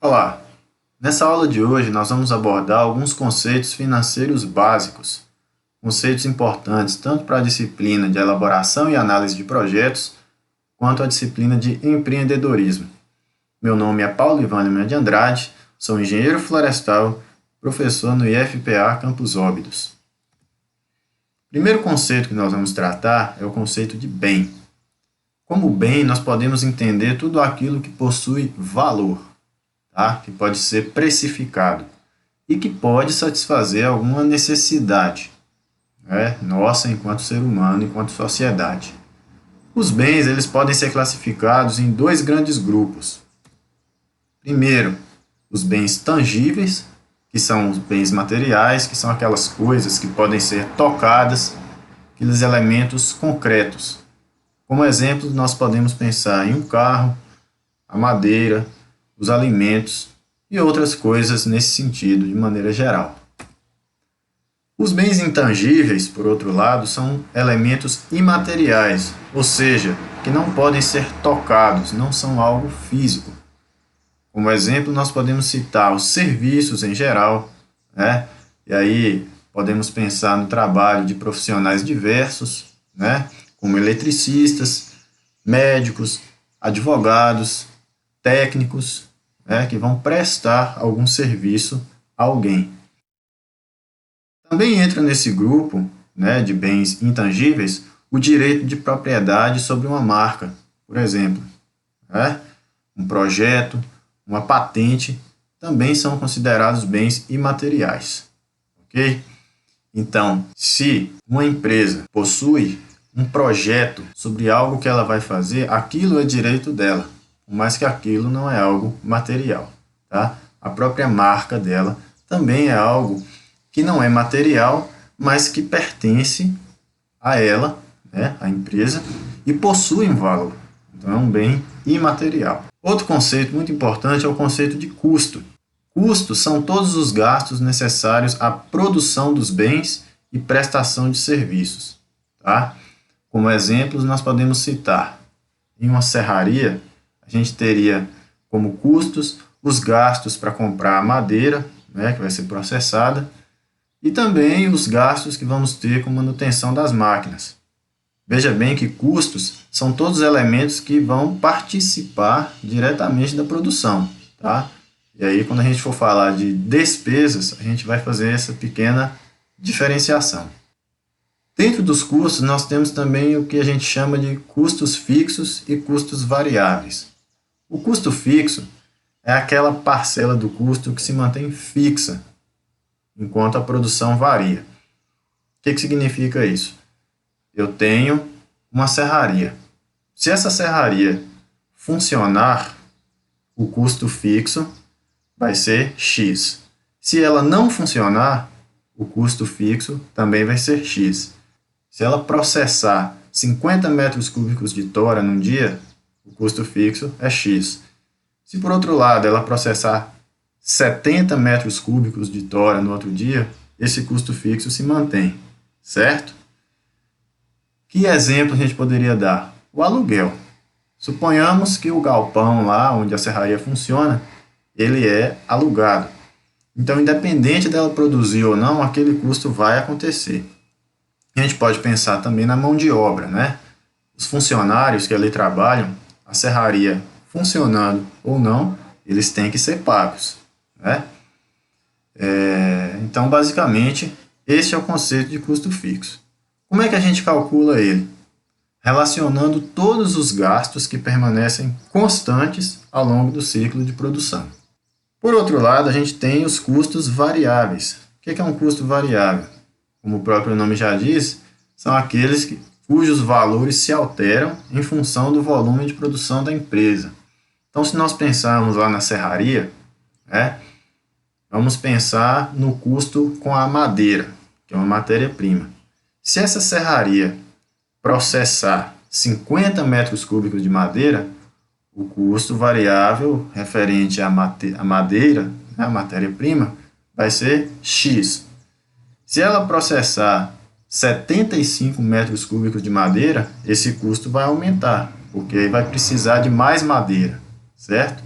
Olá! Nessa aula de hoje nós vamos abordar alguns conceitos financeiros básicos, conceitos importantes tanto para a disciplina de elaboração e análise de projetos, quanto a disciplina de empreendedorismo. Meu nome é Paulo Ivan Lima de Andrade, sou engenheiro florestal, professor no IFPA Campos Óbidos. O primeiro conceito que nós vamos tratar é o conceito de bem. Como bem, nós podemos entender tudo aquilo que possui valor, tá? Que pode ser precificado e que pode satisfazer alguma necessidade, né, nossa enquanto ser humano, enquanto sociedade. Os bens eles podem ser classificados em dois grandes grupos. Primeiro, os bens tangíveis, que são os bens materiais, que são aquelas coisas que podem ser tocadas, aqueles elementos concretos. Como exemplo, nós podemos pensar em um carro, a madeira, os alimentos e outras coisas nesse sentido, de maneira geral. Os bens intangíveis, por outro lado, são elementos imateriais, ou seja, que não podem ser tocados, não são algo físico. Como exemplo, nós podemos citar os serviços em geral, né? E aí podemos pensar no trabalho de profissionais diversos, né? Como eletricistas, médicos, advogados, técnicos, né? Que vão prestar algum serviço a alguém. Também entra nesse grupo, né, de bens intangíveis o direito de propriedade sobre uma marca, por exemplo, né? Um projeto, uma patente, também são considerados bens imateriais, ok? Então, se uma empresa possui um projeto sobre algo que ela vai fazer, aquilo é direito dela, por mais que aquilo não é algo material, tá? A própria marca dela também é algo que não é material, mas que pertence a ela, né, a empresa, e possui um valor. Então, é um bem imaterial. Outro conceito muito importante é o conceito de custo. Custos são todos os gastos necessários à produção dos bens e prestação de serviços, tá? Como exemplos, nós podemos citar, em uma serraria, a gente teria como custos os gastos para comprar a madeira, né, que vai ser processada, e também os gastos que vamos ter com manutenção das máquinas. Veja bem que custos são todos elementos que vão participar diretamente da produção, tá? E aí, quando a gente for falar de despesas, a gente vai fazer essa pequena diferenciação. Dentro dos custos, nós temos também o que a gente chama de custos fixos e custos variáveis. O custo fixo é aquela parcela do custo que se mantém fixa, enquanto a produção varia. O que significa isso? Eu tenho uma serraria. Se essa serraria funcionar, o custo fixo vai ser X. Se ela não funcionar, o custo fixo também vai ser X. Se ela processar 50 metros cúbicos de tora num dia, o custo fixo é X. Se, por outro lado, ela processar 70 metros cúbicos de tora no outro dia, esse custo fixo se mantém, certo? Que exemplo a gente poderia dar? O aluguel. Suponhamos que o galpão lá onde a serraria funciona, ele é alugado. Então, independente dela produzir ou não, aquele custo vai acontecer. A gente pode pensar também na mão de obra, né? Os funcionários que ali trabalham, a serraria funcionando ou não, eles têm que ser pagos, né? Então, basicamente, esse é o conceito de custo fixo. Como é que a gente calcula ele? Relacionando todos os gastos que permanecem constantes ao longo do ciclo de produção. Por outro lado, a gente tem os custos variáveis. O que é um custo variável? Como o próprio nome já diz, são aqueles cujos valores se alteram em função do volume de produção da empresa. Então, se nós pensarmos lá na serraria, né, vamos pensar no custo com a madeira, que é uma matéria-prima. Se essa serraria processar 50 metros cúbicos de madeira, o custo variável referente à madeira, né, a matéria-prima, vai ser X. Se ela processar 75 metros cúbicos de madeira, esse custo vai aumentar, porque vai precisar de mais madeira, certo?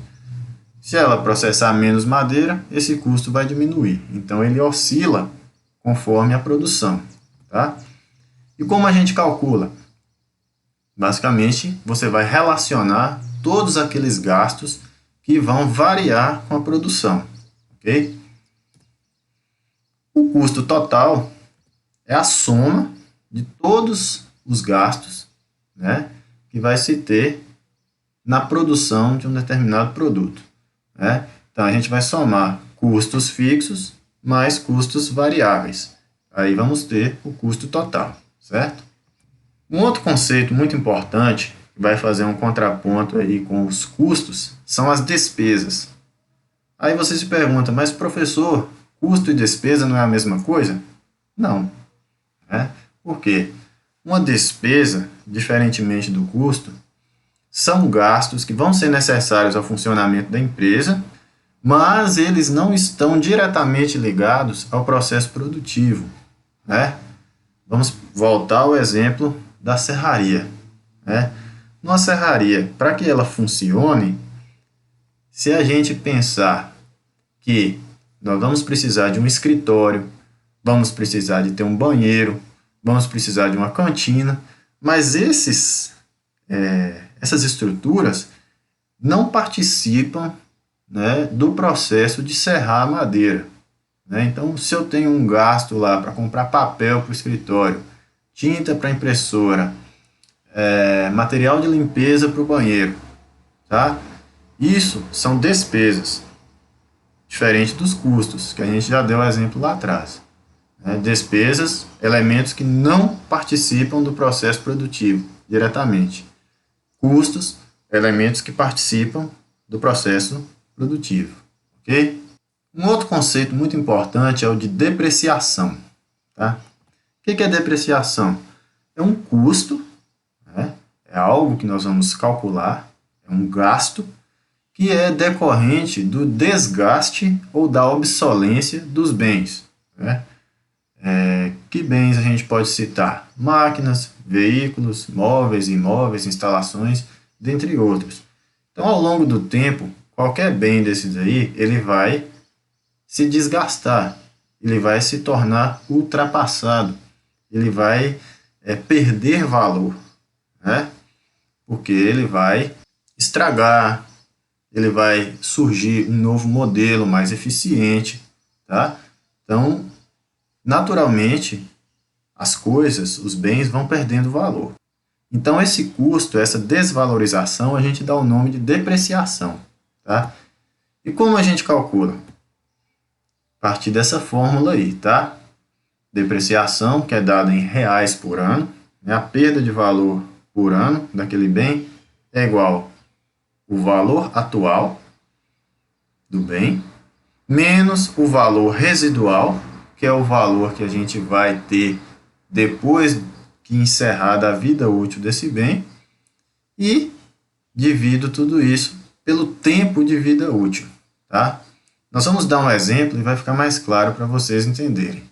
Se ela processar menos madeira, esse custo vai diminuir. Então, ele oscila conforme a produção. Tá? E como a gente calcula? Basicamente, você vai relacionar todos aqueles gastos que vão variar com a produção. Ok? O custo total é a soma de todos os gastos, né, que vai se ter na produção de um determinado produto. Né? Então, a gente vai somar custos fixos mais custos variáveis. Aí vamos ter o custo total, certo? Um outro conceito muito importante, que vai fazer um contraponto aí com os custos, são as despesas. Aí você se pergunta, mas professor, custo e despesa não é a mesma coisa? Não. Né? Por quê? Uma despesa, diferentemente do custo, são gastos que vão ser necessários ao funcionamento da empresa, mas eles não estão diretamente ligados ao processo produtivo. Né? Vamos voltar ao exemplo da serraria. Né? Numa serraria, para que ela funcione, se a gente pensar que nós vamos precisar de um escritório, vamos precisar de ter um banheiro, vamos precisar de uma cantina, mas essas estruturas não participam, né, do processo de serrar a madeira. Né? Então, se eu tenho um gasto lá para comprar papel para o escritório, tinta para a impressora, material de limpeza para o banheiro, tá? Isso são despesas, diferente dos custos, que a gente já deu exemplo lá atrás. Né? Despesas, elementos que não participam do processo produtivo diretamente. Custos, elementos que participam do processo produtivo. Ok? Um outro conceito muito importante é o de depreciação. Tá? O que é depreciação? É um custo, né? É algo que nós vamos calcular, é um gasto que é decorrente do desgaste ou da obsolência dos bens. Né? Que bens a gente pode citar? Máquinas, veículos, móveis, imóveis, instalações, dentre outros. Então, ao longo do tempo, qualquer bem desses aí, ele vai se desgastar, ele vai se tornar ultrapassado, ele vai perder valor, né? Porque ele vai estragar, ele vai surgir um novo modelo mais eficiente, tá? Então, naturalmente, as coisas, os bens vão perdendo valor. Então, esse custo, essa desvalorização, a gente dá o nome de depreciação, tá? E como a gente calcula? A partir dessa fórmula aí, tá? Depreciação, que é dada em reais por ano, né? A perda de valor por ano daquele bem é igual o valor atual do bem, menos o valor residual, que é o valor que a gente vai ter depois que encerrada a vida útil desse bem, e divido tudo isso pelo tempo de vida útil. Tá? Nós vamos dar um exemplo e vai ficar mais claro para vocês entenderem.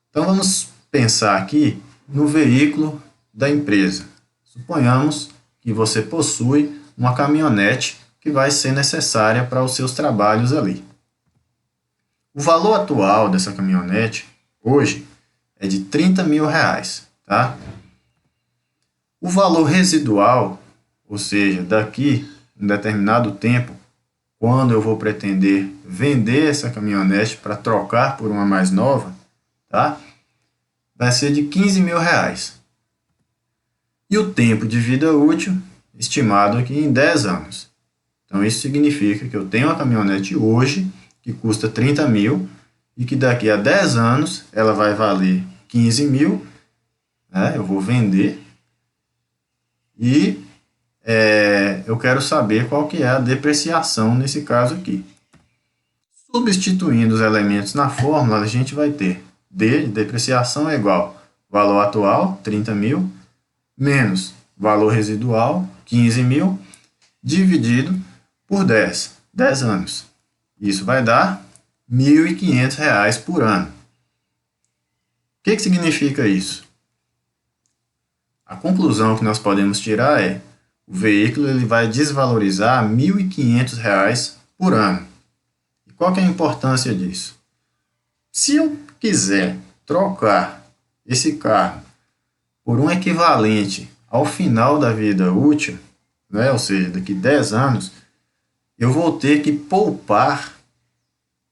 Então vamos pensar aqui no veículo da empresa. Suponhamos que você possui uma caminhonete que vai ser necessária para os seus trabalhos ali. O valor atual dessa caminhonete, hoje, é de R$30.000. Tá? O valor residual, ou seja, daqui a um determinado tempo, quando eu vou pretender vender essa caminhonete para trocar por uma mais nova, tá? Vai ser de R$15.000. E o tempo de vida útil, estimado aqui em 10 anos. Então, isso significa que eu tenho uma caminhonete hoje, que custa 30 mil, e que daqui a 10 anos ela vai valer 15 mil, né? Eu vou vender, e eu quero saber qual que é a depreciação nesse caso aqui. Substituindo os elementos na fórmula, a gente vai ter D de depreciação é igual valor atual, 30 mil, menos valor residual, 15 mil, dividido por 10 anos. Isso vai dar R$1.500 por ano. O que significa isso? A conclusão que nós podemos tirar é: o veículo ele vai desvalorizar R$ 1.500 por ano. E qual que é a importância disso? Se eu quiser trocar esse carro por um equivalente ao final da vida útil, né, ou seja, daqui 10 anos, eu vou ter que poupar,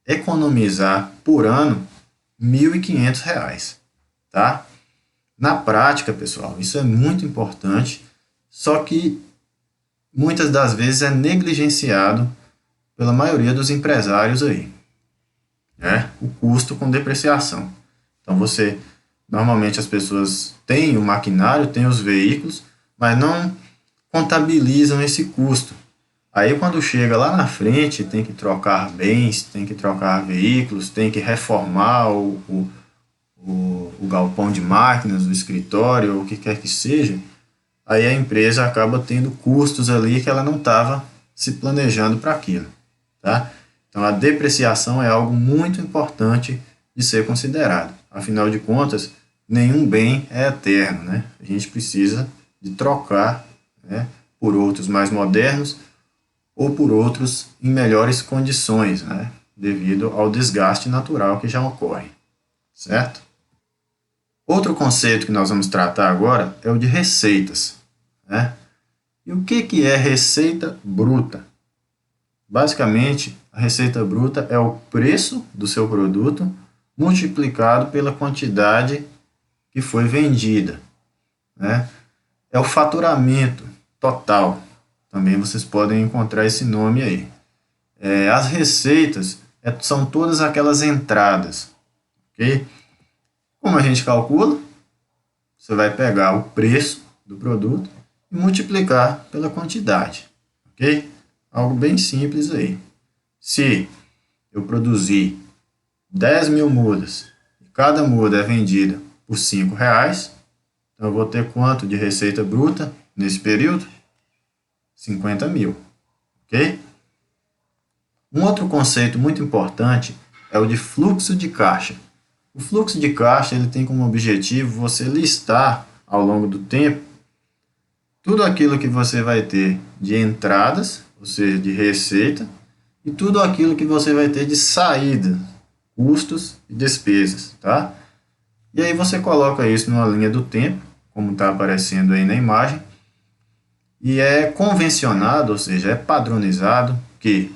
economizar por ano R$ 1.500, tá? Na prática, pessoal, isso é muito importante, só que muitas das vezes é negligenciado pela maioria dos empresários aí, né? O custo com depreciação. Então normalmente as pessoas têm o maquinário, têm os veículos, mas não contabilizam esse custo. Aí quando chega lá na frente, tem que trocar bens, tem que trocar veículos, tem que reformar o galpão de máquinas, o escritório, ou o que quer que seja, aí a empresa acaba tendo custos ali que ela não estava se planejando para aquilo, tá? Então a depreciação é algo muito importante de ser considerado. Afinal de contas, nenhum bem é eterno, né? A gente precisa de trocar, né, por outros mais modernos ou por outros em melhores condições, né, devido ao desgaste natural que já ocorre, certo? Outro conceito que nós vamos tratar agora é o de receitas, né? E o que é receita bruta? Basicamente, a receita bruta é o preço do seu produto multiplicado pela quantidade que foi vendida, né? É o faturamento total. Também vocês podem encontrar esse nome aí. As receitas são todas aquelas entradas, ok? Como a gente calcula? Você vai pegar o preço do produto e multiplicar pela quantidade, ok? Algo bem simples aí. Se eu produzir 10.000 mudas e cada muda é vendida por R$ 5, então eu vou ter quanto de receita bruta nesse período? 50 mil, ok? Um outro conceito muito importante é o de fluxo de caixa. O fluxo de caixa ele tem como objetivo você listar ao longo do tempo tudo aquilo que você vai ter de entradas, ou seja, de receita, e tudo aquilo que você vai ter de saída, custos e despesas, tá? E aí você coloca isso numa linha do tempo, como está aparecendo aí na imagem, e é convencionado, ou seja, é padronizado que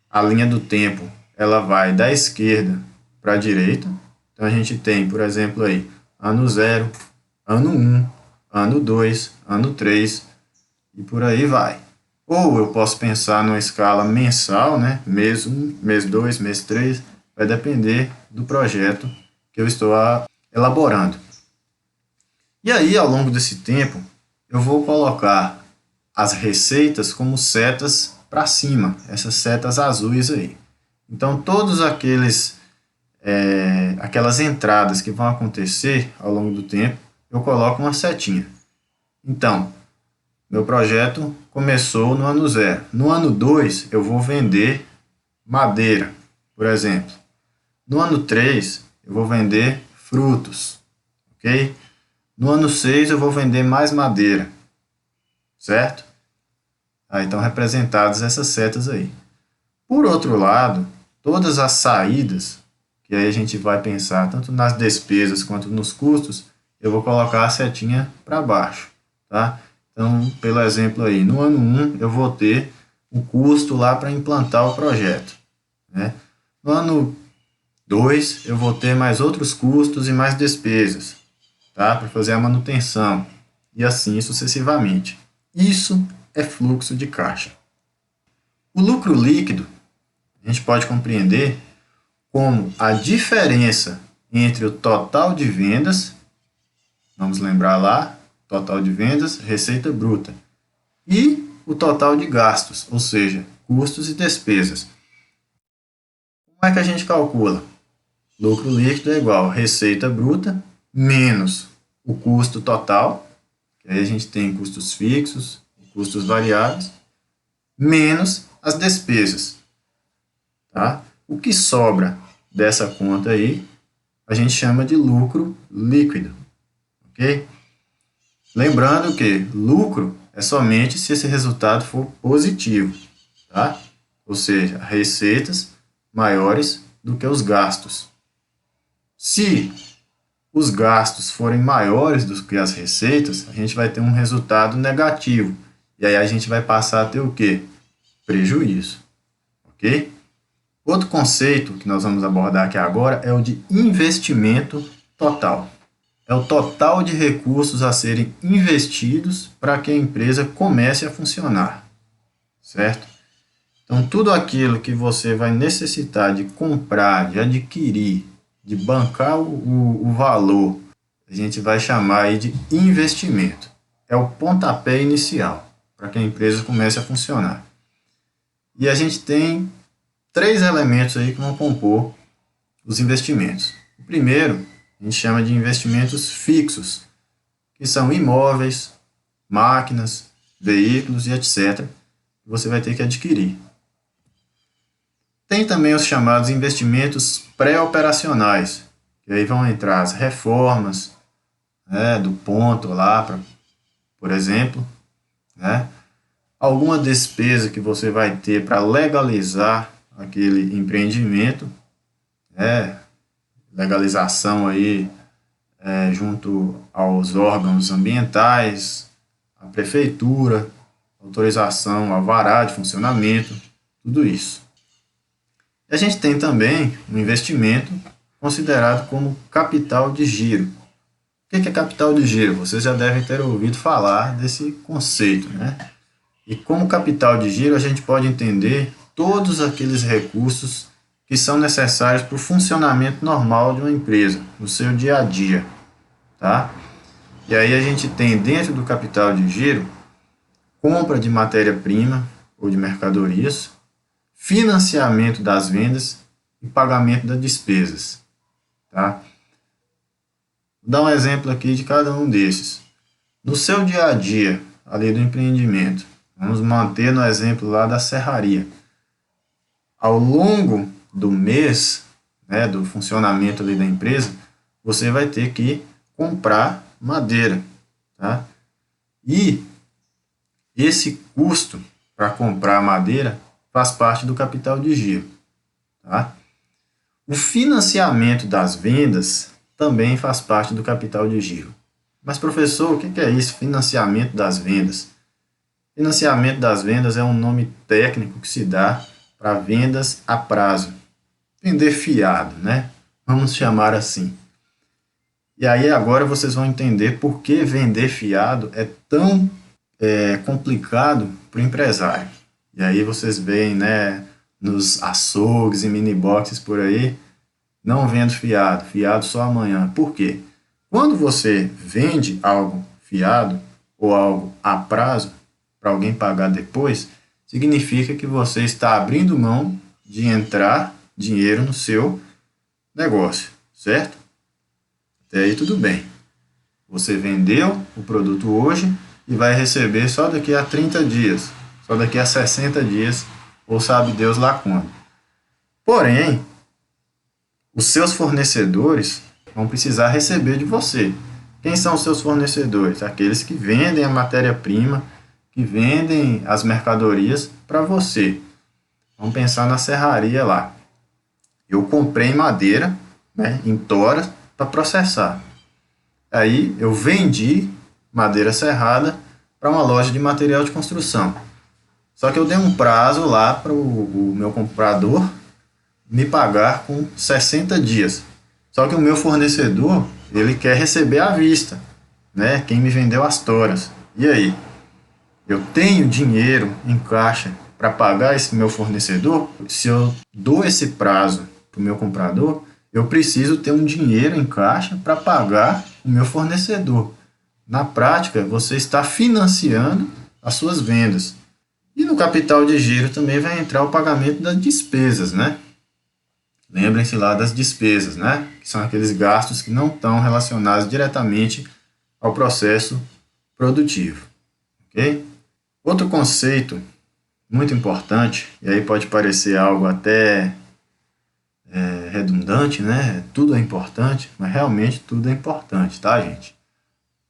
a linha do tempo ela vai da esquerda para a direita. Então a gente tem, por exemplo, aí ano 0, ano 1, ano 2, ano 3 e por aí vai. Ou eu posso pensar numa escala mensal, né? Mês 1, mês 2, mês 3, vai depender do projeto que eu estou elaborando. E aí, ao longo desse tempo, eu vou colocar as receitas como setas para cima, essas setas azuis aí. Então, todos aquelas entradas que vão acontecer ao longo do tempo, eu coloco uma setinha. Então, meu projeto começou no ano 0. No ano 2, eu vou vender madeira, por exemplo. No ano 3, eu vou vender frutos, ok? No ano 6, eu vou vender mais madeira, certo? Aí estão representadas essas setas aí. Por outro lado, todas as saídas, que aí a gente vai pensar tanto nas despesas quanto nos custos, eu vou colocar a setinha para baixo, tá? Então, pelo exemplo aí, no ano 1 eu vou ter o custo lá para implantar o projeto, né? No ano 2 eu vou ter mais outros custos e mais despesas, tá? Para fazer a manutenção e assim sucessivamente. Isso é fluxo de caixa. O lucro líquido a gente pode compreender como a diferença entre o total de vendas, vamos lembrar lá, total de vendas, receita bruta, e o total de gastos, ou seja, custos e despesas. Como é que a gente calcula? Lucro líquido é igual a receita bruta menos o custo total, que aí a gente tem custos fixos, custos variáveis, menos as despesas, tá? O que sobra dessa conta aí, a gente chama de lucro líquido, ok? Lembrando que lucro é somente se esse resultado for positivo, tá? Ou seja, receitas maiores do que os gastos. Se os gastos forem maiores do que as receitas, a gente vai ter um resultado negativo. E aí a gente vai passar a ter o quê? Prejuízo. Ok? Outro conceito que nós vamos abordar aqui agora é o de investimento total. É o total de recursos a serem investidos para que a empresa comece a funcionar. Certo? Então, tudo aquilo que você vai necessitar de comprar, de adquirir, de bancar o valor, a gente vai chamar aí de investimento. É o pontapé inicial para que a empresa comece a funcionar. E a gente tem 3 elementos aí que vão compor os investimentos. O primeiro, a gente chama de investimentos fixos, que são imóveis, máquinas, veículos e etc., que você vai ter que adquirir. Tem também os chamados investimentos pré-operacionais, que aí vão entrar as reformas, né, do ponto lá, por exemplo, né, alguma despesa que você vai ter para legalizar aquele empreendimento, né, legalização aí junto aos órgãos ambientais, a prefeitura, autorização, alvará de funcionamento, tudo isso. E a gente tem também um investimento considerado como capital de giro. O que é capital de giro? Vocês já devem ter ouvido falar desse conceito, né? E como capital de giro, a gente pode entender todos aqueles recursos que são necessários para o funcionamento normal de uma empresa, no seu dia a dia, tá? E aí a gente tem dentro do capital de giro compra de matéria-prima ou de mercadorias, financiamento das vendas e pagamento das despesas, tá? Vou dar um exemplo aqui de cada um desses. No seu dia a dia, ali do empreendimento, vamos manter no exemplo lá da serraria. Ao longo do mês, né, do funcionamento ali da empresa, você vai ter que comprar madeira, tá? E esse custo para comprar madeira faz parte do capital de giro, tá? O financiamento das vendas também faz parte do capital de giro. Mas, professor, o que é isso, financiamento das vendas? Financiamento das vendas é um nome técnico que se dá para vendas a prazo. Vender fiado, né? Vamos chamar assim. E aí agora vocês vão entender por que vender fiado é tão complicado para o empresário. E aí vocês veem, né, nos açougues e mini boxes por aí, não vendo fiado, fiado só amanhã. Por quê? Quando você vende algo fiado ou algo a prazo para alguém pagar depois, significa que você está abrindo mão de entrar dinheiro no seu negócio, certo? Até aí tudo bem. Você vendeu o produto hoje e vai receber só daqui a 30 dias, só daqui a 60 dias, ou sabe Deus lá quando. Porém, os seus fornecedores vão precisar receber de você. Quem são os seus fornecedores? Aqueles que vendem a matéria-prima, que vendem as mercadorias para você. Vamos pensar na serraria lá. Eu comprei madeira, né, em toras para processar. Aí eu vendi madeira serrada para uma loja de material de construção. Só que eu dei um prazo lá para o meu comprador me pagar com 60 dias. Só que o meu fornecedor, ele quer receber à vista, né? Quem me vendeu as toras. E aí? Eu tenho dinheiro em caixa para pagar esse meu fornecedor? Se eu dou esse prazo para o meu comprador, eu preciso ter um dinheiro em caixa para pagar o meu fornecedor. Na prática, você está financiando as suas vendas. E no capital de giro também vai entrar o pagamento das despesas, né? Lembrem-se lá das despesas, né? Que são aqueles gastos que não estão relacionados diretamente ao processo produtivo, ok? Outro conceito muito importante, e aí pode parecer algo até redundante, né? Tudo é importante, mas realmente tudo é importante, tá, gente?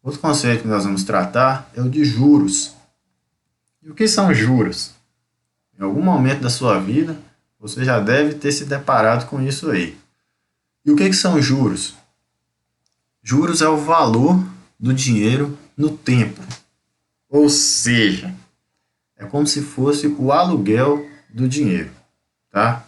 Outro conceito que nós vamos tratar é o de juros. E o que são juros? Em algum momento da sua vida, você já deve ter se deparado com isso aí. E o que são juros? Juros é o valor do dinheiro no tempo. Ou seja, é como se fosse o aluguel do dinheiro, tá?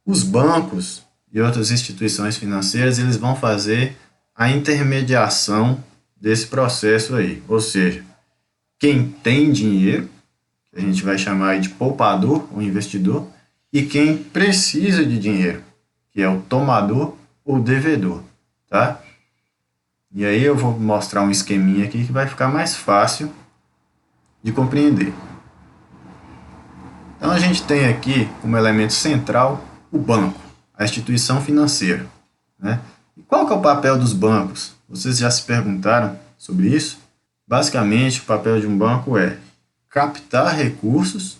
Os bancos e outras instituições financeiras, eles vão fazer a intermediação desse processo aí. Ou seja, quem tem dinheiro, que a gente vai chamar de poupador ou investidor, e quem precisa de dinheiro, que é o tomador ou devedor, tá? E aí eu vou mostrar um esqueminha aqui que vai ficar mais fácil de compreender. Então a gente tem aqui como elemento central o banco, a instituição financeira, né? E qual que é o papel dos bancos? Vocês já se perguntaram sobre isso? Basicamente, o papel de um banco é captar recursos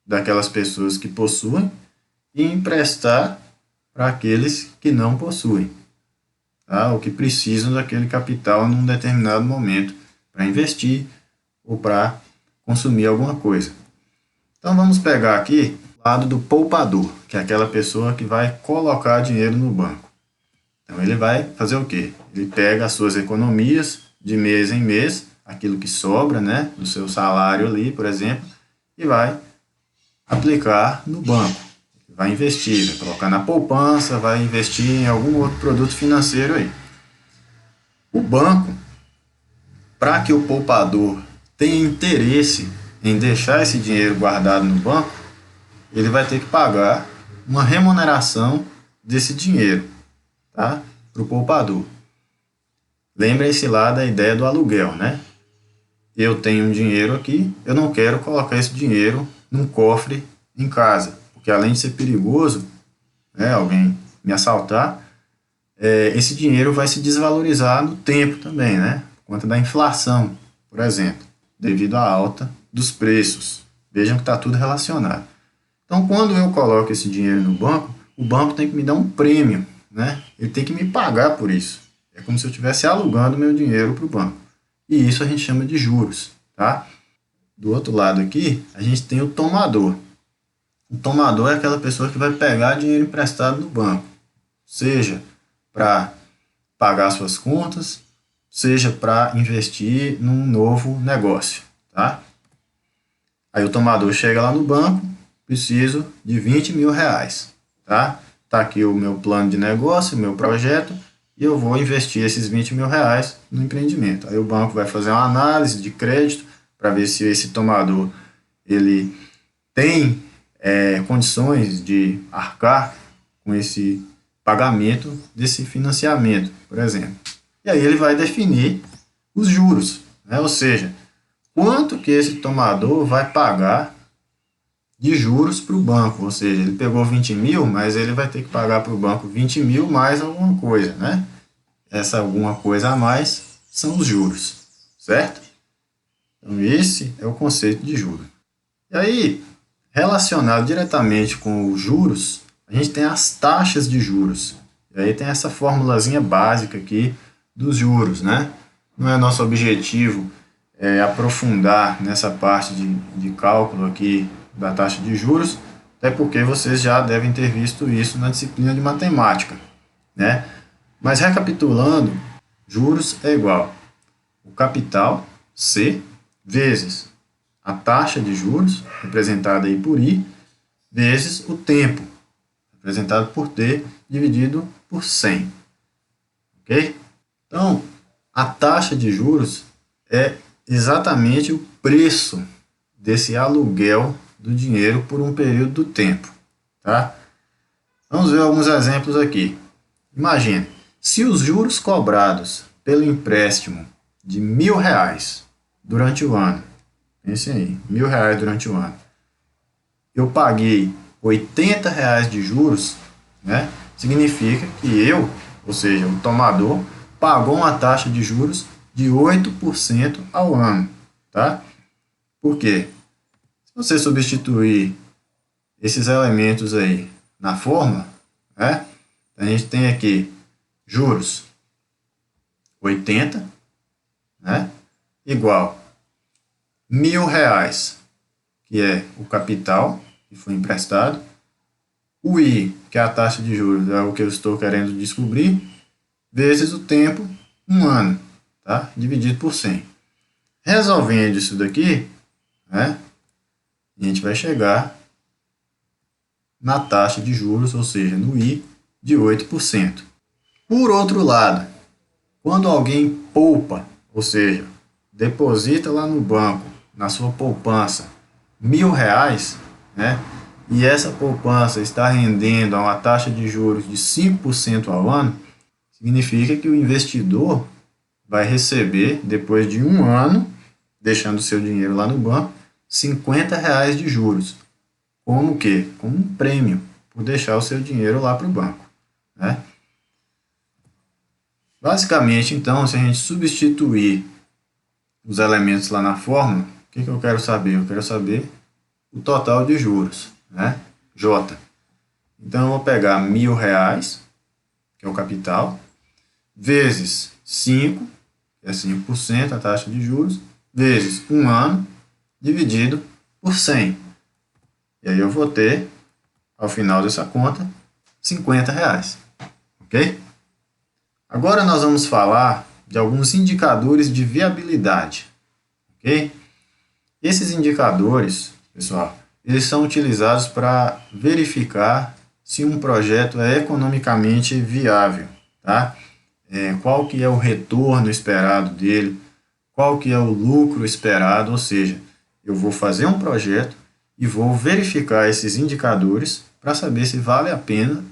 daquelas pessoas que possuem e emprestar para aqueles que não possuem, tá? Ou que precisam daquele capital num determinado momento para investir ou para consumir alguma coisa. Então vamos pegar aqui o lado do poupador, que é aquela pessoa que vai colocar dinheiro no banco. Então ele vai fazer o quê? Ele pega as suas economias de mês em mês, aquilo que sobra, né, do seu salário ali, por exemplo, e vai aplicar no banco. Vai investir, vai colocar na poupança, vai investir em algum outro produto financeiro aí. O banco, para que o poupador tenha interesse em deixar esse dinheiro guardado no banco, ele vai ter que pagar uma remuneração desse dinheiro, tá? Para o poupador. Lembrem-se lá da ideia do aluguel, né? Eu tenho um dinheiro aqui, eu não quero colocar esse dinheiro num cofre em casa, porque além de ser perigoso, né, alguém me assaltar, esse dinheiro vai se desvalorizar no tempo também, né? Por conta da inflação, por exemplo, devido à alta dos preços. Vejam que está tudo relacionado. Então, quando eu coloco esse dinheiro no banco, o banco tem que me dar um prêmio, né? Ele tem que me pagar por isso. É como se eu estivesse alugando meu dinheiro para o banco. E isso a gente chama de juros, tá? Do outro lado aqui, a gente tem o tomador. O tomador é aquela pessoa que vai pegar dinheiro emprestado no banco, seja para pagar suas contas, seja para investir num novo negócio, tá? Aí o tomador chega lá no banco, preciso de 20 mil reais, tá? Tá aqui o meu plano de negócio, o meu projeto, e eu vou investir esses 20 mil reais no empreendimento. Aí o banco vai fazer uma análise de crédito para ver se esse tomador ele tem condições de arcar com esse pagamento desse financiamento, por exemplo. E aí ele vai definir os juros, né? Ou seja, quanto que esse tomador vai pagar de juros para o banco. Ou seja, ele pegou 20 mil, mas ele vai ter que pagar para o banco 20 mil mais alguma coisa, né? Essa alguma coisa a mais são os juros, certo? Então esse é o conceito de juros. E aí, relacionado diretamente com os juros, a gente tem as taxas de juros. E aí tem essa formulazinha básica aqui dos juros, né? Não é nosso objetivo aprofundar nessa parte de cálculo aqui da taxa de juros, até porque vocês já devem ter visto isso na disciplina de matemática, né? Mas recapitulando, juros é igual o capital, C, vezes a taxa de juros, representada aí por I, vezes o tempo, representado por T, dividido por 100. Ok? Então, a taxa de juros é exatamente o preço desse aluguel do dinheiro por um período do tempo. Tá? Vamos ver alguns exemplos aqui. Imagine, se os juros cobrados pelo empréstimo de R$ 1.000 durante o ano, pense aí, R$ 1.000 durante o ano, eu paguei R$ 80 de juros, né? Significa que eu, ou seja, o tomador, pagou uma taxa de juros de 8% ao ano, tá? Por quê? Se você substituir esses elementos aí na fórmula, né? A gente tem aqui juros 80, né? Igual R$ 1.000 que é o capital que foi emprestado, o I, que é a taxa de juros, é o que eu estou querendo descobrir, vezes o tempo, 1 ano, tá? Dividido por 100. Resolvendo isso daqui, né, a gente vai chegar na taxa de juros, ou seja, no I, de 8%. Por outro lado, quando alguém poupa, ou seja, deposita lá no banco, na sua poupança, R$ 1.000, né, e essa poupança está rendendo a uma taxa de juros de 5% ao ano, significa que o investidor vai receber, depois de 1 ano, deixando o seu dinheiro lá no banco, R$ 50 de juros. Como o quê? Como um prêmio por deixar o seu dinheiro lá para o banco, né? Basicamente, então, se a gente substituir os elementos lá na fórmula, o que eu quero saber? Eu quero saber o total de juros, né? J. Então, eu vou pegar R$ 1.000, que é o capital, vezes 5, que é 5%, a taxa de juros, vezes 1 ano, dividido por 100. E aí eu vou ter, ao final dessa conta, R$ 50. Ok? Agora nós vamos falar de alguns indicadores de viabilidade. Ok? Esses indicadores, pessoal, eles são utilizados para verificar se um projeto é economicamente viável, tá? Qual que é o retorno esperado dele, qual que é o lucro esperado, ou seja, eu vou fazer um projeto e vou verificar esses indicadores para saber se vale a pena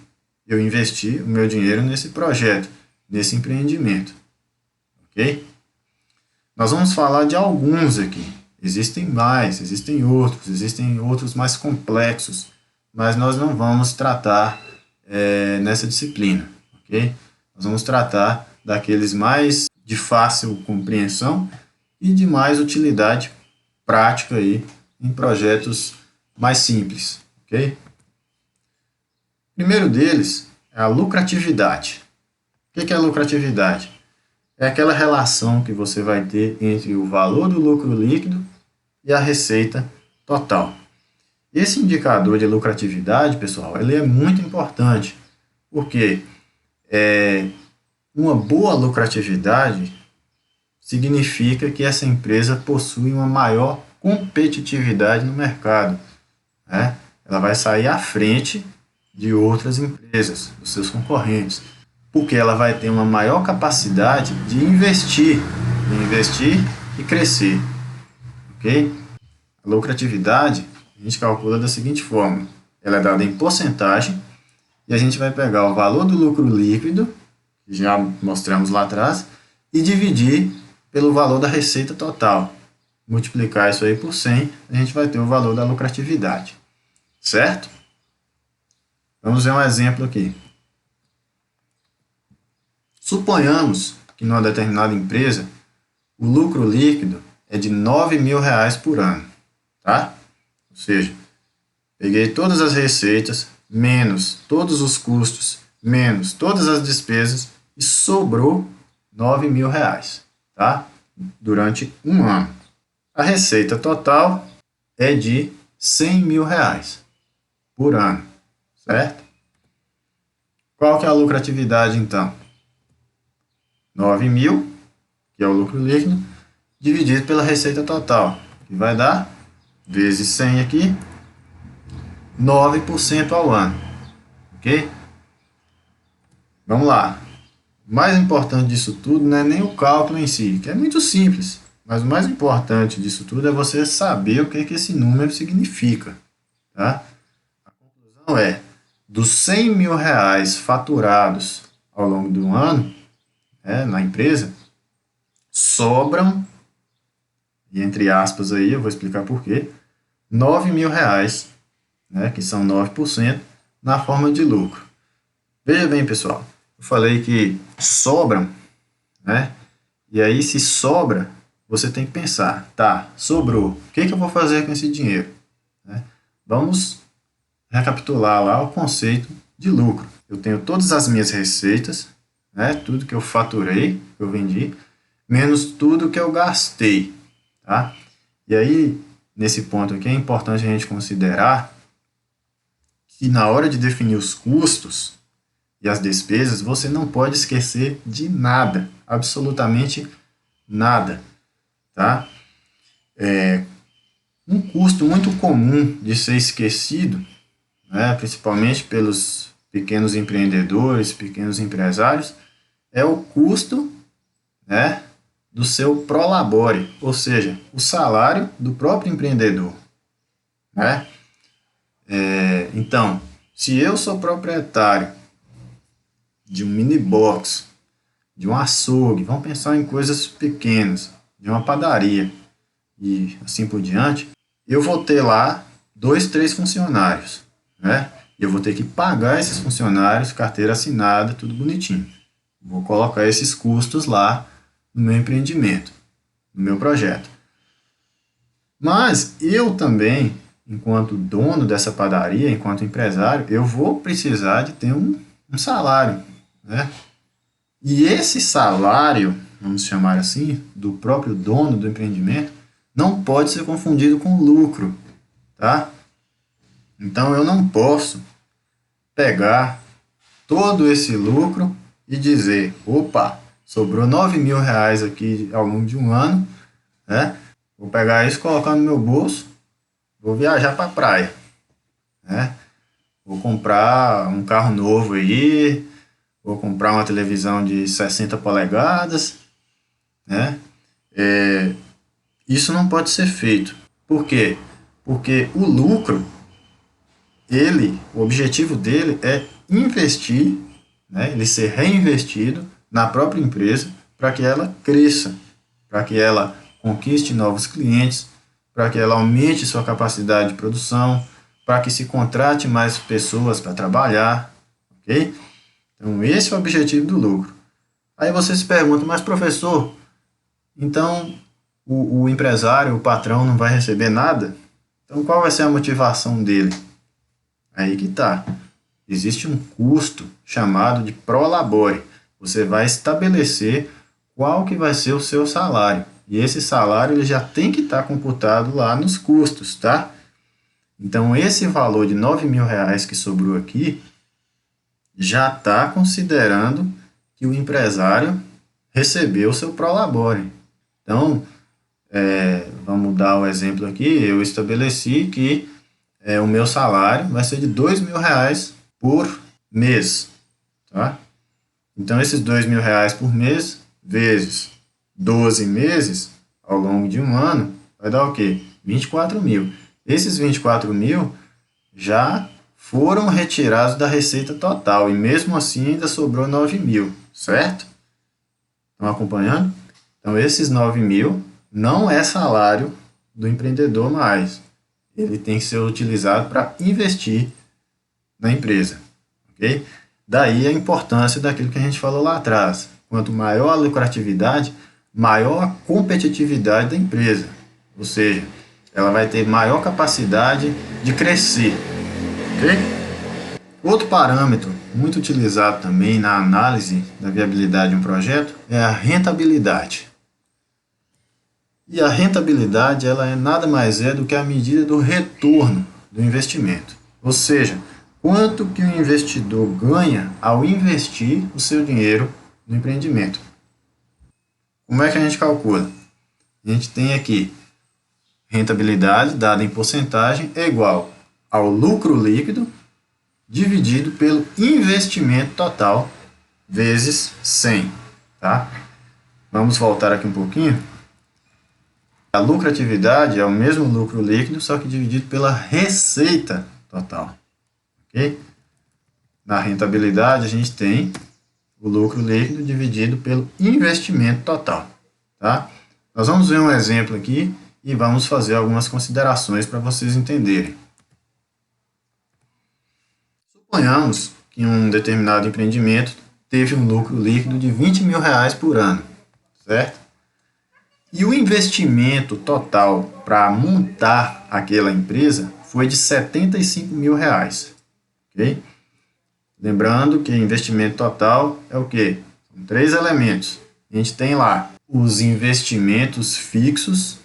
eu investir o meu dinheiro nesse projeto, nesse empreendimento, ok? Nós vamos falar de alguns aqui. Existem mais, existem outros mais complexos, mas nós não vamos tratar nessa disciplina, ok? Nós vamos tratar daqueles mais de fácil compreensão e de mais utilidade prática aí em projetos mais simples, ok? O primeiro deles é a lucratividade. O que é a lucratividade? É aquela relação que você vai ter entre o valor do lucro líquido e a receita total. Esse indicador de lucratividade, pessoal, ele é muito importante, porque uma boa lucratividade significa que essa empresa possui uma maior competitividade no mercado, né? Ela vai sair à frente de outras empresas, dos seus concorrentes, porque ela vai ter uma maior capacidade de investir e crescer, ok? A lucratividade a gente calcula da seguinte forma: ela é dada em porcentagem e a gente vai pegar o valor do lucro líquido, que já mostramos lá atrás, e dividir pelo valor da receita total. Multiplicar isso aí por 100, a gente vai ter o valor da lucratividade, certo? Vamos ver um exemplo aqui. Suponhamos que numa determinada empresa o lucro líquido é de R$ 9.000 por ano, tá? Ou seja, peguei todas as receitas, menos todos os custos, menos todas as despesas e sobrou R$ 9.000, tá? Durante 1 ano. A receita total é de R$ 100.000 por ano, certo? Qual que é a lucratividade então? 9.000, que é o lucro líquido, dividido pela receita total, que vai dar, vezes 100 aqui, 9% ao ano, ok? Vamos lá. O mais importante disso tudo não é nem o cálculo em si, que é muito simples, mas o mais importante disso tudo é você saber o que esse número significa, tá? A conclusão é, dos R$ 100.000 faturados ao longo do ano, na empresa, sobram, e entre aspas aí, eu vou explicar por quê, R$ 9.000, né, que são 9%, na forma de lucro. Veja bem, pessoal, eu falei que sobram, né? E aí, se sobra, você tem que pensar, tá, sobrou, o que eu vou fazer com esse dinheiro? Né? Vamos recapitular lá o conceito de lucro. Eu tenho todas as minhas receitas, né, tudo que eu faturei, que eu vendi, menos tudo que eu gastei, tá? E aí, nesse ponto aqui, é importante a gente considerar que na hora de definir os custos e as despesas, você não pode esquecer de nada, absolutamente nada, tá? Um custo muito comum de ser esquecido, né, principalmente pelos pequenos empreendedores, pequenos empresários, é o custo, né, do seu prolabore, ou seja, o salário do próprio empreendedor, né? Então, se eu sou proprietário de um mini box, de um açougue, vamos pensar em coisas pequenas, de uma padaria e assim por diante, eu vou ter lá 2, 3 funcionários, né? E eu vou ter que pagar esses funcionários, carteira assinada, tudo bonitinho. Vou colocar esses custos lá no meu empreendimento, no meu projeto. Mas eu também, enquanto dono dessa padaria, enquanto empresário, eu vou precisar de ter um salário, né? E esse salário, vamos chamar assim, do próprio dono do empreendimento, não pode ser confundido com lucro, tá? Então eu não posso pegar todo esse lucro e dizer, opa, sobrou 9 mil reais aqui ao longo de um ano, né? Vou pegar isso, colocar no meu bolso, vou viajar para a praia, né? Vou comprar um carro novo aí, vou comprar uma televisão de 60 polegadas, né? Isso não pode ser feito. Por quê? Porque o lucro, o objetivo dele é investir, né? Ele ser reinvestido na própria empresa para que ela cresça, para que ela conquiste novos clientes, para que ela aumente sua capacidade de produção, para que se contrate mais pessoas para trabalhar, ok? Então, esse é o objetivo do lucro. Aí você se pergunta, mas professor, então o empresário, o patrão não vai receber nada? Então, qual vai ser a motivação dele? Aí que tá. Existe um custo chamado de prolabore. Você vai estabelecer qual que vai ser o seu salário. E esse salário ele já tem que estar computado lá nos custos, tá? Então, esse valor de 9 mil reais que sobrou aqui já está considerando que o empresário recebeu o seu prolabore. Então, vamos dar o exemplo aqui, eu estabeleci que o meu salário vai ser de 2 mil reais por mês, tá? Então, esses 2 mil reais por mês, vezes 12 meses, ao longo de um ano, vai dar o quê? 24 mil. Esses 24 mil já foram retirados da receita total, e mesmo assim ainda sobrou 9 mil, certo? Estão acompanhando? Então, esses 9 mil não é salário do empreendedor mais. Ele tem que ser utilizado para investir na empresa, ok? Daí a importância daquilo que a gente falou lá atrás. Quanto maior a lucratividade, maior a competitividade da empresa. Ou seja, ela vai ter maior capacidade de crescer, ok? Outro parâmetro muito utilizado também na análise da viabilidade de um projeto é a rentabilidade. E a rentabilidade ela nada mais é do que a medida do retorno do investimento. Ou seja, quanto que o investidor ganha ao investir o seu dinheiro no empreendimento. Como é que a gente calcula? A gente tem aqui rentabilidade dada em porcentagem é igual ao lucro líquido dividido pelo investimento total vezes 100. Tá? Vamos voltar aqui um pouquinho. A lucratividade é o mesmo lucro líquido, só que dividido pela receita total. Okay? Na rentabilidade, a gente tem o lucro líquido dividido pelo investimento total. Tá? Nós vamos ver um exemplo aqui e vamos fazer algumas considerações para vocês entenderem. Suponhamos que um determinado empreendimento teve um lucro líquido de 20 mil reais por ano, certo? E o investimento total para montar aquela empresa foi de 75 mil reais. Okay? Lembrando que investimento total é o quê? São 3 elementos. A gente tem lá os investimentos fixos,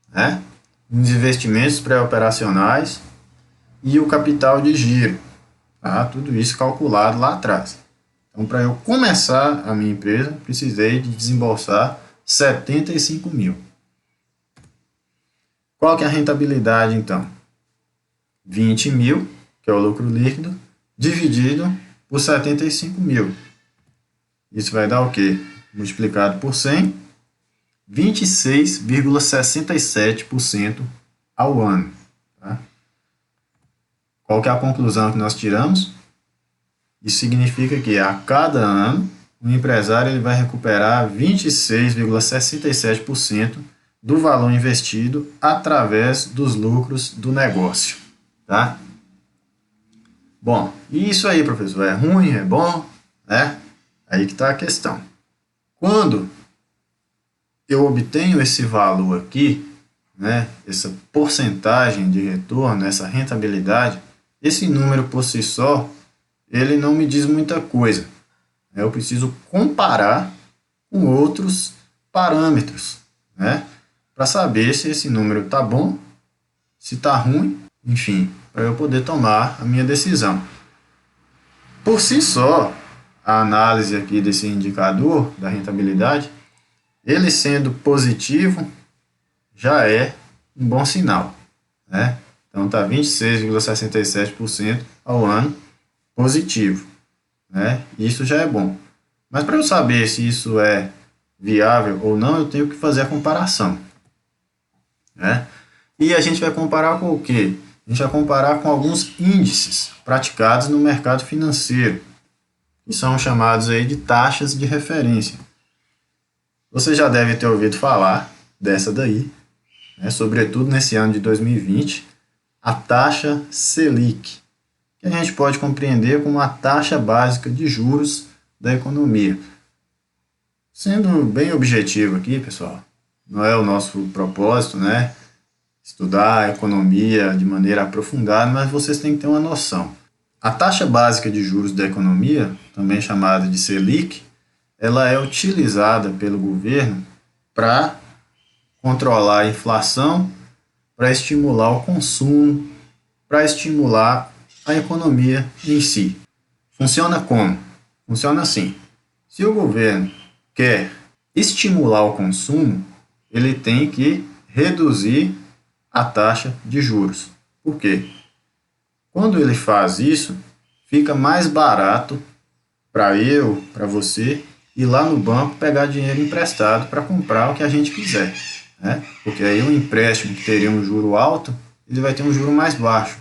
né? os investimentos pré-operacionais e o capital de giro, tá? Tudo isso calculado lá atrás. Então, para eu começar a minha empresa, precisei de desembolsar 75 mil. Qual que é a rentabilidade, então? 20 mil, que é o lucro líquido, dividido por 75 mil. Isso vai dar o quê? Multiplicado por 100, 26,67% ao ano. Tá? Qual que é a conclusão que nós tiramos? Isso significa que a cada ano o empresário ele vai recuperar 26,67% do valor investido através dos lucros do negócio. Tá? Bom, e isso aí, professor, é ruim, é bom? Né? Aí que está a questão. Quando eu obtenho esse valor aqui, né, essa porcentagem de retorno, essa rentabilidade, esse número por si só, ele não me diz muita coisa. Eu preciso comparar com outros parâmetros, né, para saber se esse número está bom, se está ruim, enfim, para eu poder tomar a minha decisão. Por si só, a análise aqui desse indicador da rentabilidade, ele sendo positivo, já é um bom sinal, né? Então está 26,67% ao ano positivo, né? Isso já é bom. Mas para eu saber se isso é viável ou não, eu tenho que fazer a comparação, né? E a gente vai comparar com o quê? A gente vai comparar com alguns índices praticados no mercado financeiro, que são chamados aí de taxas de referência. Você já deve ter ouvido falar dessa daí, né, sobretudo nesse ano de 2020, a taxa Selic, que a gente pode compreender como a taxa básica de juros da economia. Sendo bem objetivo aqui, pessoal, não é o nosso propósito, né, estudar a economia de maneira aprofundada, mas vocês têm que ter uma noção. A taxa básica de juros da economia, também chamada de Selic, ela é utilizada pelo governo para controlar a inflação, para estimular o consumo, para estimular a economia em si. Funciona como? Funciona assim. Se o governo quer estimular o consumo, ele tem que reduzir a taxa de juros. Por quê? Quando ele faz isso, fica mais barato para eu, para você, ir lá no banco pegar dinheiro emprestado para comprar o que a gente quiser, né? Porque aí o empréstimo que teria um juro alto, ele vai ter um juro mais baixo.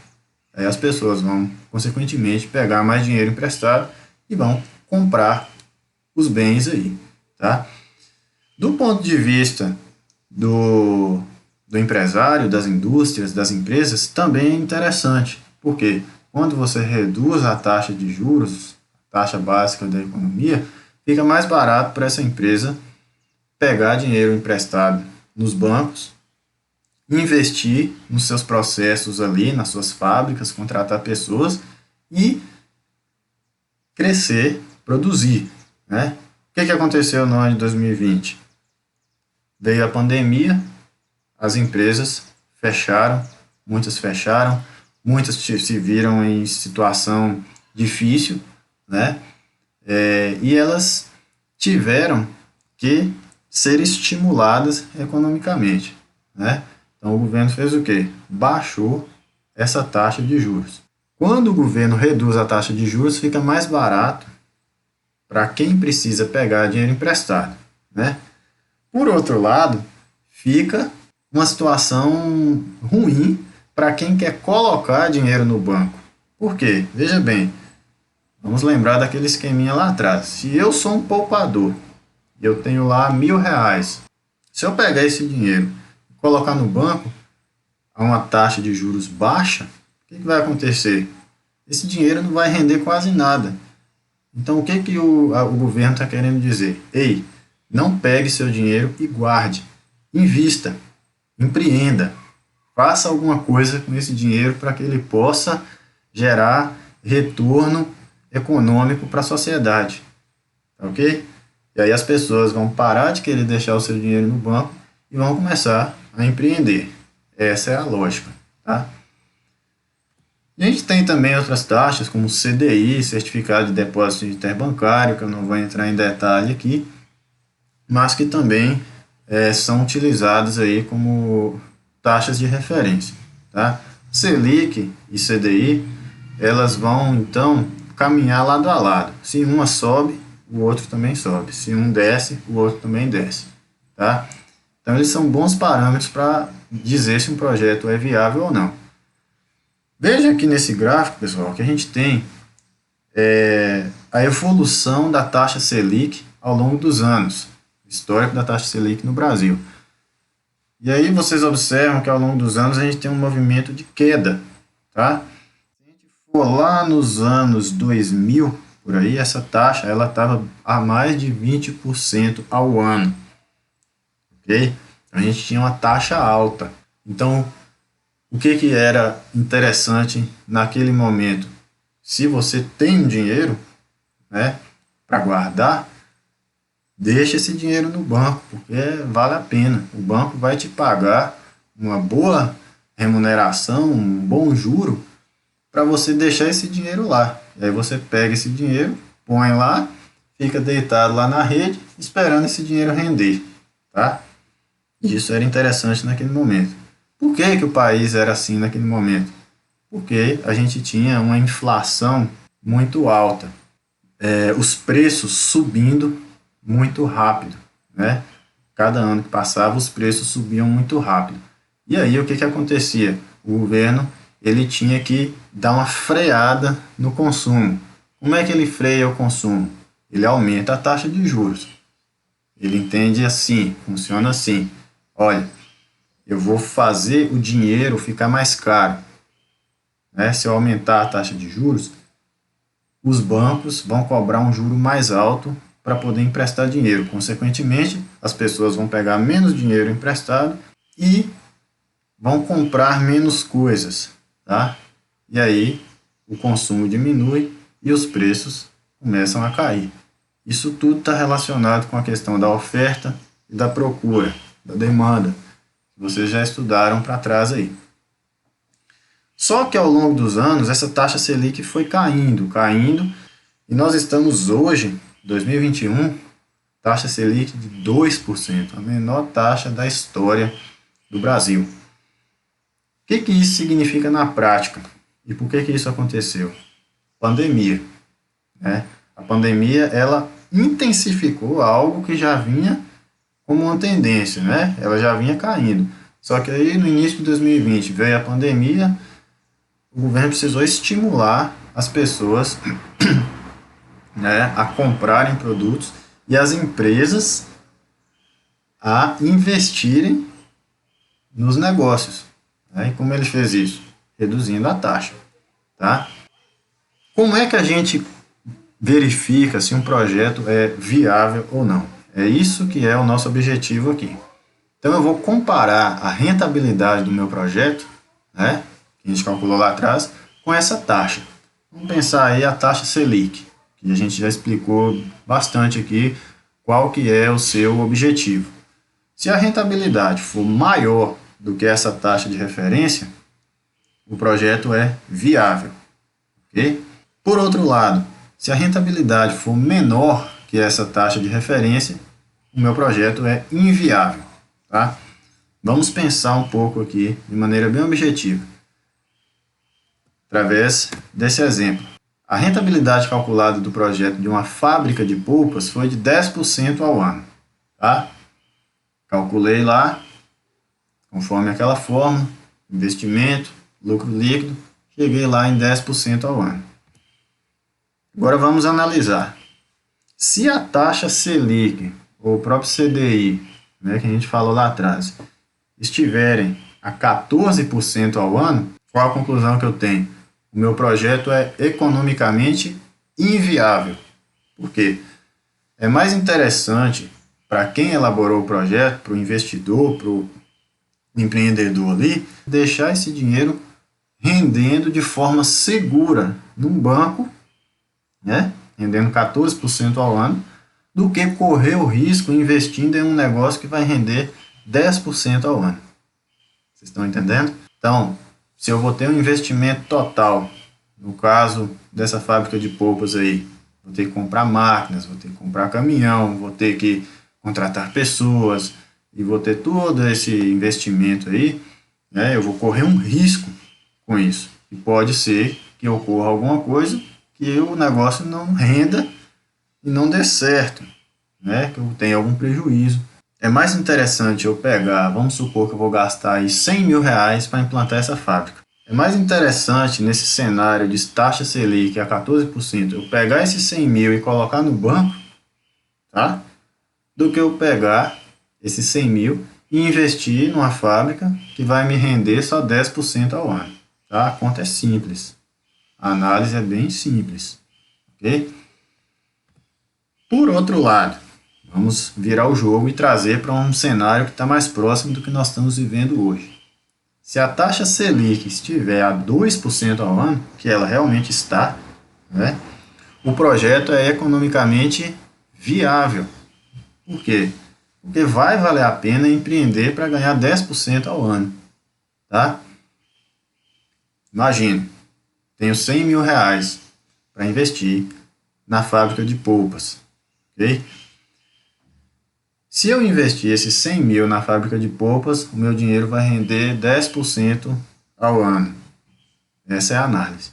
Aí as pessoas vão, consequentemente, pegar mais dinheiro emprestado e vão comprar os bens aí, tá? Do ponto de vista do empresário, das indústrias, das empresas, também é interessante, porque quando você reduz a taxa de juros, a taxa básica da economia, fica mais barato para essa empresa pegar dinheiro emprestado nos bancos, investir nos seus processos ali, nas suas fábricas, contratar pessoas e crescer, produzir, né? O que aconteceu no ano de 2020? Veio a pandemia, as empresas fecharam, muitas se viram em situação difícil, né? E elas tiveram que ser estimuladas economicamente, né? Então o governo fez o quê? Baixou essa taxa de juros. Quando o governo reduz a taxa de juros, fica mais barato para quem precisa pegar dinheiro emprestado, né? Por outro lado, fica uma situação ruim para quem quer colocar dinheiro no banco. Por quê? Veja bem, vamos lembrar daquele esqueminha lá atrás. Se eu sou um poupador e eu tenho lá R$1.000, se eu pegar esse dinheiro e colocar no banco a uma taxa de juros baixa, o que vai acontecer? Esse dinheiro não vai render quase nada. Então, o que o governo está querendo dizer? Ei, não pegue seu dinheiro e guarde. Invista, empreenda, faça alguma coisa com esse dinheiro para que ele possa gerar retorno econômico para a sociedade. Ok? E aí as pessoas vão parar de querer deixar o seu dinheiro no banco e vão começar a empreender. Essa é a lógica, tá? E a gente tem também outras taxas, como CDI, Certificado de Depósito Interbancário, que eu não vou entrar em detalhe aqui, mas que também são utilizadas aí como taxas de referência, tá? Selic e CDI, elas vão, então, caminhar lado a lado. Se uma sobe, o outro também sobe. Se um desce, o outro também desce, tá? Então, eles são bons parâmetros para dizer se um projeto é viável ou não. Veja aqui nesse gráfico, pessoal, que a gente tem a evolução da taxa Selic ao longo dos anos, histórico da taxa Selic no Brasil. E aí vocês observam que ao longo dos anos a gente tem um movimento de queda, tá? Se a gente for lá nos anos 2000, por aí, essa taxa ela estava a mais de 20% ao ano, ok? A gente tinha uma taxa alta. Então, o que era interessante naquele momento? Se você tem um dinheiro, né, para guardar, deixa esse dinheiro no banco, porque vale a pena. O banco vai te pagar uma boa remuneração, um bom juro, para você deixar esse dinheiro lá. E aí você pega esse dinheiro, põe lá, fica deitado lá na rede, esperando esse dinheiro render, tá? Isso era interessante naquele momento. Por que o país era assim naquele momento? Porque a gente tinha uma inflação muito alta, os preços subindo muito rápido, né? Cada ano que passava, os preços subiam muito rápido. E aí, o que acontecia? O governo ele tinha que dar uma freada no consumo. Como é que ele freia o consumo? Ele aumenta a taxa de juros. Ele entende assim, funciona assim. Olha, eu vou fazer o dinheiro ficar mais caro, né? Se eu aumentar a taxa de juros, os bancos vão cobrar um juro mais alto para poder emprestar dinheiro. Consequentemente, as pessoas vão pegar menos dinheiro emprestado e vão comprar menos coisas, tá? E aí o consumo diminui e os preços começam a cair. Isso tudo está relacionado com a questão da oferta e da procura, da demanda, que vocês já estudaram para trás aí. Só que ao longo dos anos, essa taxa Selic foi caindo, e nós estamos hoje, 2021, taxa Selic de 2%, a menor taxa da história do Brasil. O que isso significa na prática? E por que isso aconteceu? Pandemia, né? A pandemia, ela intensificou algo que já vinha como uma tendência, né? Ela já vinha caindo. Só que aí no início de 2020 veio a pandemia, o governo precisou estimular as pessoas, né, a comprarem produtos e as empresas a investirem nos negócios. Né? E como ele fez isso? Reduzindo a taxa. Tá? Como é que a gente verifica se um projeto é viável ou não? É isso que é o nosso objetivo aqui. Então eu vou comparar a rentabilidade do meu projeto, né, que a gente calculou lá atrás, com essa taxa. Vamos pensar aí a taxa Selic, que a gente já explicou bastante aqui qual que é o seu objetivo. Se a rentabilidade for maior do que essa taxa de referência, o projeto é viável. Okay? Por outro lado, se a rentabilidade for menor que essa taxa de referência, o meu projeto é inviável. Tá? Vamos pensar um pouco aqui de maneira bem objetiva, através desse exemplo. A rentabilidade calculada do projeto de uma fábrica de polpas foi de 10% ao ano. Tá? Calculei lá, conforme aquela fórmula, investimento, lucro líquido, cheguei lá em 10% ao ano. Agora vamos analisar. Se a taxa Selic, ou o próprio CDI, né, que a gente falou lá atrás, estiverem a 14% ao ano, qual a conclusão que eu tenho? O meu projeto é economicamente inviável. Por quê? É mais interessante para quem elaborou o projeto, para o investidor, para o empreendedor ali, deixar esse dinheiro rendendo de forma segura num banco, né, rendendo 14% ao ano, do que correr o risco investindo em um negócio que vai render 10% ao ano. Vocês estão entendendo? Então, se eu vou ter um investimento total, no caso dessa fábrica de polpas aí, vou ter que comprar máquinas, vou ter que comprar caminhão, vou ter que contratar pessoas e vou ter todo esse investimento aí, né? Eu vou correr um risco com isso. E pode ser que ocorra alguma coisa que o negócio não renda e não dê certo, né? Que eu tenha algum prejuízo. É mais interessante eu pegar, vamos supor que eu vou gastar aí 100 mil reais para implantar essa fábrica. É mais interessante nesse cenário de taxa Selic a 14%, eu pegar esses 100 mil e colocar no banco, tá? Do que eu pegar esses 100 mil e investir numa fábrica que vai me render só 10% ao ano. Tá? A conta é simples. A análise é bem simples. Ok? Por outro lado, vamos virar o jogo e trazer para um cenário que está mais próximo do que nós estamos vivendo hoje. Se a taxa Selic estiver a 2% ao ano, que ela realmente está, né, o projeto é economicamente viável. Por quê? Porque vai valer a pena empreender para ganhar 10% ao ano. Tá? Imagina, tenho 100 mil reais para investir na fábrica de polpas. Okay? Se eu investir esses 100 mil na fábrica de polpas, o meu dinheiro vai render 10% ao ano. Essa é a análise.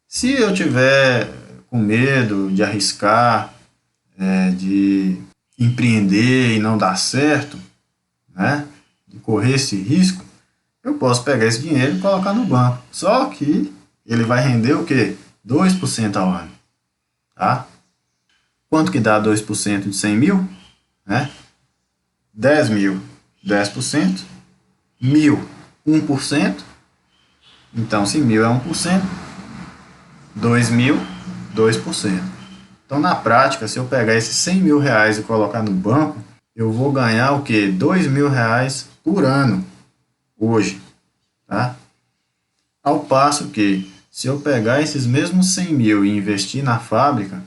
Se eu tiver com medo de arriscar, de empreender e não dar certo, né, de correr esse risco, eu posso pegar esse dinheiro e colocar no banco. Só que ele vai render o quê? 2% ao ano. Tá? Quanto que dá 2% de 100 mil? Né? 10 mil, 10%. 1.000, 1%. Então, se 1.000 é 1%, 2.000, 2%. Então, na prática, se eu pegar esses 100 mil reais e colocar no banco, eu vou ganhar o quê? 2 mil reais por ano, hoje. Tá? Ao passo que, se eu pegar esses mesmos 100 mil e investir na fábrica,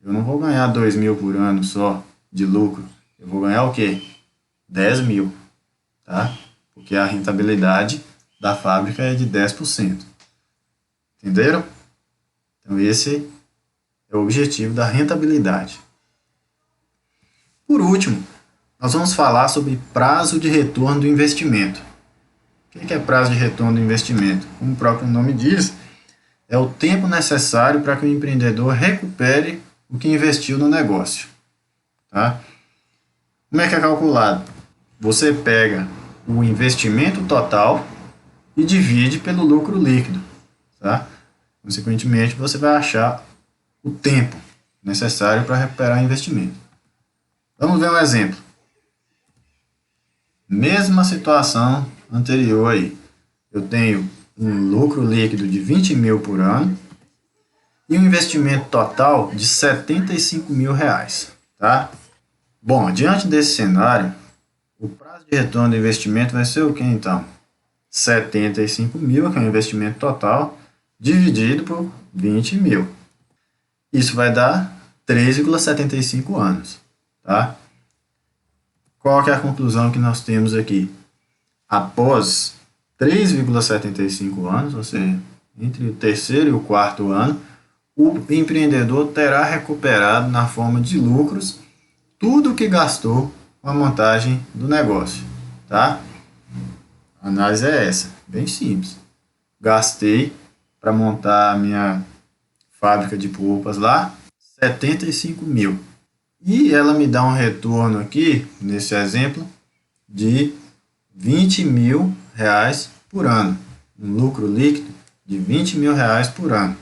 eu não vou ganhar 2 mil por ano só de lucro. Eu vou ganhar o quê? 10 mil. Tá? Porque a rentabilidade da fábrica é de 10%. Entenderam? Então, esse é o objetivo da rentabilidade. Por último, nós vamos falar sobre prazo de retorno do investimento. O que é prazo de retorno do investimento? Como o próprio nome diz, é o tempo necessário para que o empreendedor recupere o que investiu no negócio. Tá? Como é que é calculado? Você pega o investimento total e divide pelo lucro líquido. Tá? Consequentemente, você vai achar o tempo necessário para recuperar o investimento. Vamos ver um exemplo. Mesma situação anterior aí. Eu tenho um lucro líquido de 20 mil por ano e um investimento total de 75 mil reais. Tá? Bom, diante desse cenário, o prazo de retorno do investimento vai ser o que então? 75 mil, que é o investimento total, dividido por 20 mil. Isso vai dar 3,75 anos. Tá? Qual que é a conclusão que nós temos aqui? Após 3,75 anos, ou seja, entre o terceiro e o quarto ano, o empreendedor terá recuperado na forma de lucros tudo o que gastou com a montagem do negócio. Tá? A análise é essa, bem simples. Gastei para montar a minha fábrica de polpas lá, 75 mil. E ela me dá um retorno aqui, nesse exemplo, de 20 mil reais por ano. Um lucro líquido de 20 mil reais por ano.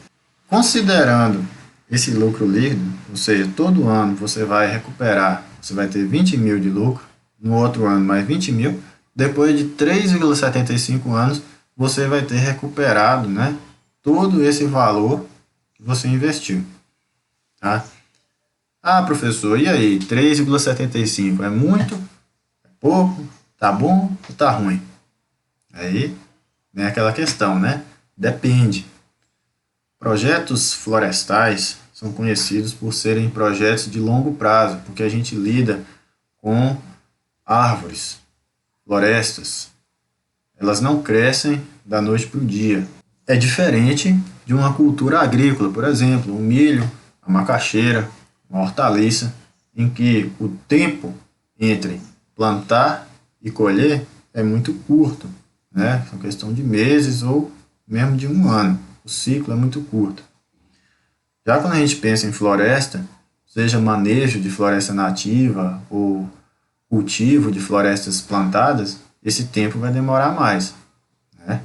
Considerando esse lucro líquido, ou seja, todo ano você vai recuperar, você vai ter 20 mil de lucro, no outro ano mais 20 mil, depois de 3,75 anos, você vai ter recuperado, né, todo esse valor que você investiu. Tá? Ah, professor, e aí? 3,75 é muito? É pouco? Tá bom ou tá ruim? Aí vem aquela questão, né? Depende. Projetos florestais são conhecidos por serem projetos de longo prazo, porque a gente lida com árvores, florestas, Elas não crescem da noite para o dia. É diferente de uma cultura agrícola, por exemplo, o milho, a macaxeira, uma hortaliça, em que o tempo entre plantar e colher é muito curto, né? É uma questão de meses ou mesmo de um ano. O ciclo é muito curto. Já quando a gente pensa em floresta, seja manejo de floresta nativa ou cultivo de florestas plantadas, esse tempo vai demorar mais, né?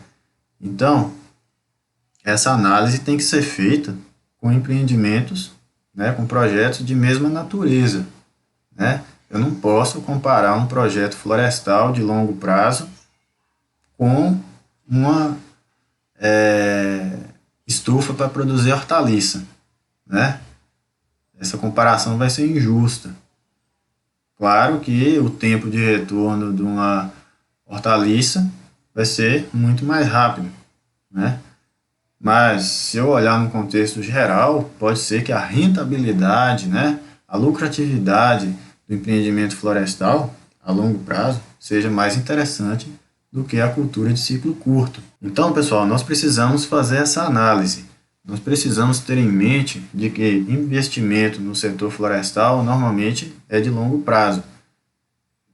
Então, essa análise tem que ser feita com empreendimentos, né, com projetos de mesma natureza, né? Eu não posso comparar um projeto florestal de longo prazo com uma estufa para produzir hortaliça, né? Essa comparação vai ser injusta. Claro que o tempo de retorno de uma hortaliça vai ser muito mais rápido, né? Mas se eu olhar no contexto geral, pode ser que a rentabilidade, né, a lucratividade do empreendimento florestal a longo prazo seja mais interessante do que a cultura de ciclo curto. Então, pessoal, nós precisamos fazer essa análise. Nós precisamos ter em mente de que investimento no setor florestal normalmente é de longo prazo.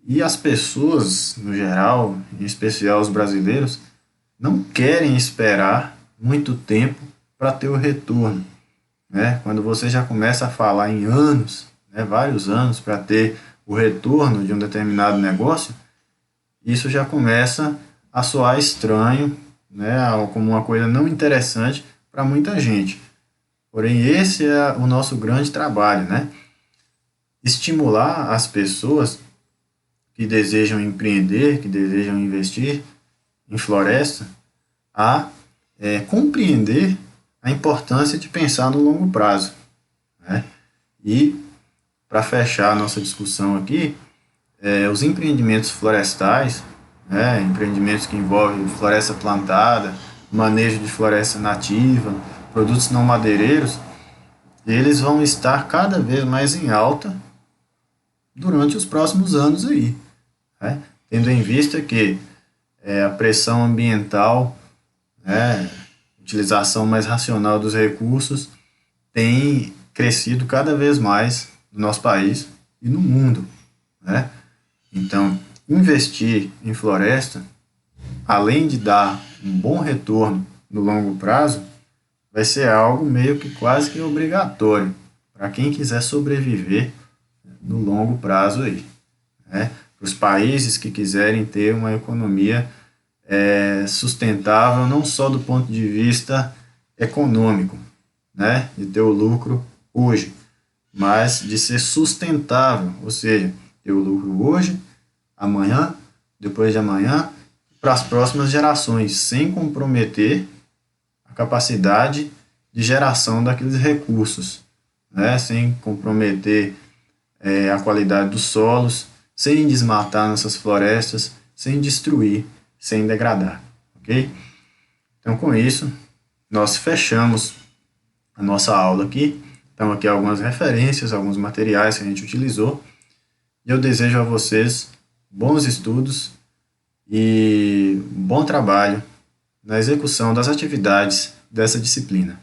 E as pessoas, no geral, em especial os brasileiros, não querem esperar muito tempo para ter o retorno, né? Quando você já começa a falar em anos, né, vários anos para ter o retorno de um determinado negócio, isso já começa a soar estranho, né, como uma coisa não interessante para muita gente. Porém, esse é o nosso grande trabalho, né? Estimular as pessoas que desejam empreender, que desejam investir em floresta, a compreender a importância de pensar no longo prazo, né? E, para fechar a nossa discussão aqui, os empreendimentos florestais, né, empreendimentos que envolvem floresta plantada, manejo de floresta nativa, produtos não madeireiros, eles vão estar cada vez mais em alta durante os próximos anos aí, né? Tendo em vista que a pressão ambiental, né, utilização mais racional dos recursos tem crescido cada vez mais no nosso país e no mundo, né? Então, investir em floresta, além de dar um bom retorno no longo prazo, vai ser algo meio que quase que obrigatório para quem quiser sobreviver no longo prazo aí, né? Para os países que quiserem ter uma economia sustentável, não só do ponto de vista econômico, né, de ter o lucro hoje, mas de ser sustentável, ou seja, ter o lucro hoje, amanhã, depois de amanhã, para as próximas gerações, sem comprometer a capacidade de geração daqueles recursos, né, sem comprometer a qualidade dos solos, sem desmatar nossas florestas, sem destruir, sem degradar, ok? Então, com isso, nós fechamos a nossa aula aqui. Então, aqui algumas referências, alguns materiais que a gente utilizou. E eu desejo a vocês bons estudos e bom trabalho na execução das atividades dessa disciplina.